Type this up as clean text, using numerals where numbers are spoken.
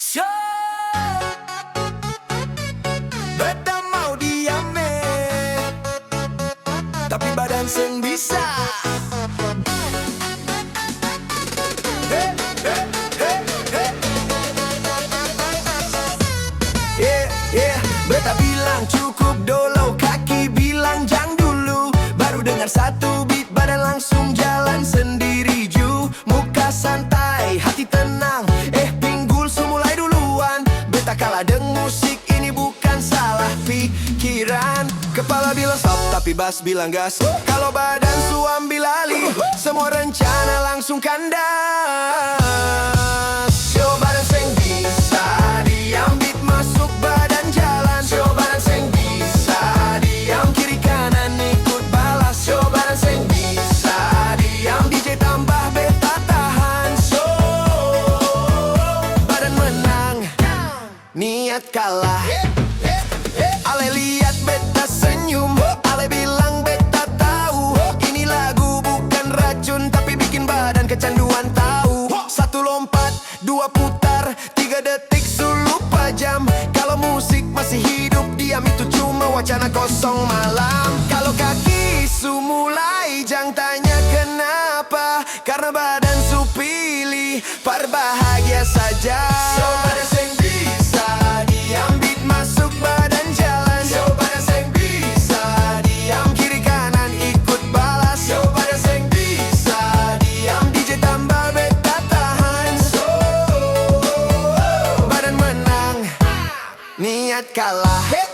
Show beta mau diame, tapi badan seng bisa. Hey, hey, hey, hey. Yeah, yeah. Beta bilang cukup dulu, kaki bilang jang dulu. Baru dengar satu beat, badan langsung jalan sendiri ju. Muka santai, hati tenang, pinggul mulai duluan. Beta kalah deng musik, ini bukan salah pikiran. Kepala bilang stop, tapi bass bilang gas. Kalau badan su ambil alih, semua rencana langsung kandas. Show badan seng bisa diam, beat masuk badan jalan. Show badan seng bisa diam, kiri kanan ikut balas. Show badan seng bisa diam, DJ tambah beta tahan. Show badan menang, niat kalah. Ale lihat beta senyum, ale bilang beta tahu. Ini lagu bukan racun, tapi bikin badan kecanduan tahu. Satu lompat, dua putar, 3 detik lupa jam. Kalau musik masih hidup, diam itu cuma wacana kosong malam. Kalau kaki su mulai, jang tanya kenapa. Karena badan su pilih, berbahagia saja. So badan seng bisa diam, beat masuk badan jalan. So badan seng bisa diam, kiri kanan ikut balas. So badan seng bisa diam, DJ tambah beta tahan. So badan menang, niat kalah.